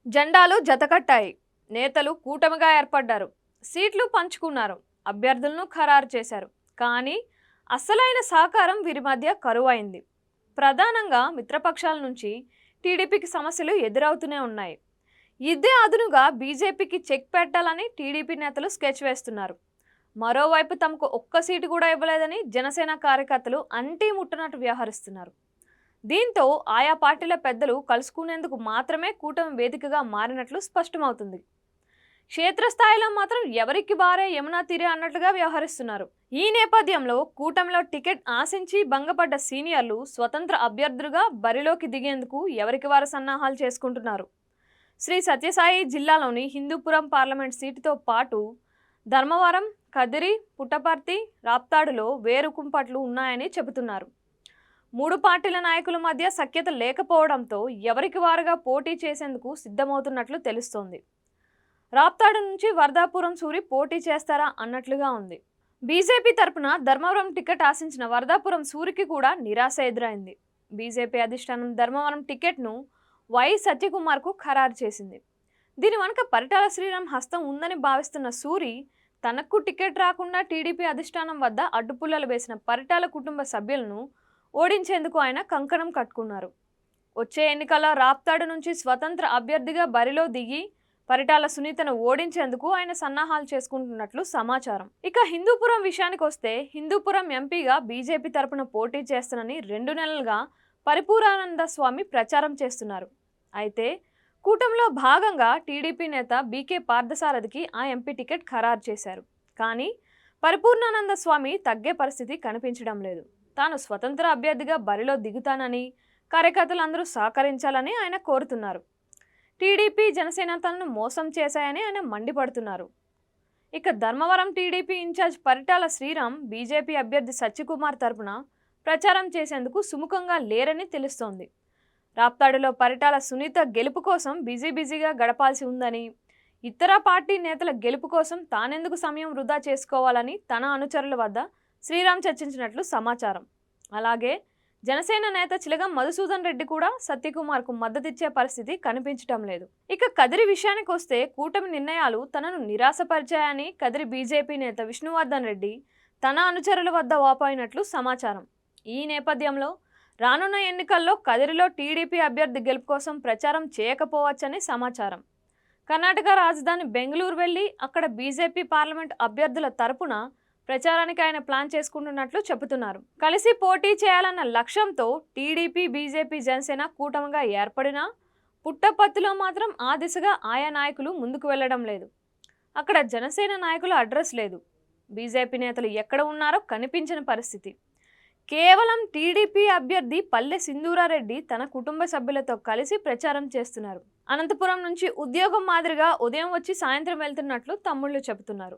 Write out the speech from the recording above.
జెండాలు జతకట్టాయి. నేతలు కూటమిగా ఏర్పడ్డారు. సీట్లు పంచుకున్నారు. అభ్యర్థులను ఖరారు చేశారు. కానీ అసలైన సహకారం వీరి మధ్య కరువైంది. ప్రధానంగా మిత్రపక్షాల నుంచి టీడీపీకి సమస్యలు ఎదురవుతూనే ఉన్నాయి. ఇదే అదునుగా బీజేపీకి చెక్ పెట్టాలని టీడీపీ నేతలు స్కెచ్ వేస్తున్నారు. మరోవైపు తమకు ఒక్క సీటు కూడా ఇవ్వలేదని జనసేన కార్యకర్తలు అంటీ ముట్టనట్టు వ్యవహరిస్తున్నారు. దీంతో ఆయా పార్టీల పెద్దలు కలుసుకునేందుకు మాత్రమే కూటమి వేదికగా మారినట్లు స్పష్టమవుతుంది. క్షేత్రస్థాయిలో మాత్రం ఎవరికి బారే యమునా తీరే అన్నట్లుగా వ్యవహరిస్తున్నారు. ఈ నేపథ్యంలో కూటమిలో టికెట్ ఆశించి భంగపడ్డ సీనియర్లు స్వతంత్ర అభ్యర్థులుగా బరిలోకి దిగేందుకు ఎవరికి వారు సన్నాహాలు చేసుకుంటున్నారు. శ్రీ సత్యసాయి జిల్లాలోని హిందూపురం పార్లమెంట్ సీటుతో పాటు ధర్మవరం, కదిరి, పుట్టపర్తి, రాప్తాడులో వేరు కుంపట్లు ఉన్నాయని చెబుతున్నారు. మూడు పార్టీల నాయకుల మధ్య సఖ్యత లేకపోవడంతో ఎవరికి వారుగా పోటీ చేసేందుకు సిద్ధమవుతున్నట్లు తెలుస్తోంది. రాప్తాడు నుంచి వరదాపురం సూరి పోటీ చేస్తారా అన్నట్లుగా ఉంది. బీజేపీ తరపున ధర్మవరం టికెట్ ఆశించిన వరదాపురం సూరికి కూడా నిరాశ ఎదురైంది. బీజేపీ అధిష్టానం ధర్మవరం టికెట్ను వై సత్యకుమార్కు ఖరారు చేసింది. దీని వెనుక పరిటాల శ్రీరామ్ హస్తం ఉందని భావిస్తున్న సూరి తనకు టికెట్ రాకుండా టీడీపీ అధిష్టానం వద్ద అడ్డుపుల్లలు వేసిన పరిటాల కుటుంబ సభ్యులను ఓడించేందుకు ఆయన కంకణం కట్టుకున్నారు. వచ్చే ఎన్నికల్లో రాప్తాడు నుంచి స్వతంత్ర అభ్యర్థిగా బరిలో దిగి పరిటాల సునీతను ఓడించేందుకు ఆయన సన్నాహాలు చేసుకుంటున్నట్లు సమాచారం. ఇక హిందూపురం విషయానికి వస్తే హిందూపురం ఎంపీగా బీజేపీ తరపున పోటీ చేస్తానని 2 నెలలుగా పరిపూరానంద స్వామి ప్రచారం చేస్తున్నారు. అయితే కూటమిలో భాగంగా టీడీపీ నేత బీకే పార్థసారథికి ఆ ఎంపీ టికెట్ ఖరారు చేశారు. కానీ పరిపూర్ణానంద స్వామి తగ్గే పరిస్థితి కనిపించడం లేదు. తాను స్వతంత్ర అభ్యర్థిగా బరిలో దిగుతానని కార్యకర్తలందరూ సహకరించాలని ఆయన కోరుతున్నారు. టీడీపీ జనసేన తనను మోసం చేశాయని ఆయన మండిపడుతున్నారు. ఇక Dharmavaram TDP incharge Paritala Sriram BJP అభ్యర్థి సత్యకుమార్ తరపున ప్రచారం చేసేందుకు సుముఖంగా లేరని తెలుస్తోంది. రాప్తాడులో పరిటాల సునీత గెలుపు కోసం బిజీగా గడపాల్సి ఉందని, ఇతర పార్టీ నేతల గెలుపు కోసం తానెందుకు సమయం వృధా చేసుకోవాలని తన అనుచరుల వద్ద శ్రీరామ్ చర్చించినట్లు సమాచారం. అలాగే జనసేన నేత చిలగం మధుసూదన్ రెడ్డి కూడా సత్యకుమార్కు మద్దతిచ్చే పరిస్థితి కనిపించటం లేదు. ఇక కదిరి విషయానికి వస్తే కూటమి నిర్ణయాలు తనను నిరాశపరిచాయని కదిరి బీజేపీ నేత విష్ణువర్ధన్ రెడ్డి తన అనుచరుల వద్ద వాపోయినట్లు సమాచారం. ఈ నేపథ్యంలో రానున్న ఎన్నికల్లో కదిరిలో టీడీపీ అభ్యర్థి గెలుపు కోసం ప్రచారం చేయకపోవచ్చని సమాచారం. కర్ణాటక రాజధాని బెంగళూరు వెళ్లి అక్కడ బీజేపీ పార్లమెంట్ అభ్యర్థుల తరపున ప్రచారానికి ఆయన ప్లాన్ చేసుకుంటున్నట్లు చెబుతున్నారు. కలిసి పోటీ చేయాలన్న లక్ష్యంతో టీడీపీ, బీజేపీ, జనసేన కూటమిగా ఏర్పడినా పుట్టపర్తిలో మాత్రం ఆ దిశగా ఆయా నాయకులు ముందుకు వెళ్లడం లేదు. అక్కడ జనసేన నాయకుల అడ్రస్ లేదు. బీజేపీ నేతలు ఎక్కడ ఉన్నారో కనిపించిన పరిస్థితి. కేవలం టీడీపీ అభ్యర్థి పల్లె సింధూరారెడ్డి తన కుటుంబ సభ్యులతో కలిసి ప్రచారం చేస్తున్నారు. అనంతపురం నుంచి ఉద్యోగం మాదిరిగా ఉదయం వచ్చి సాయంత్రం వెళ్తున్నట్లు తమ్ముళ్లు చెబుతున్నారు.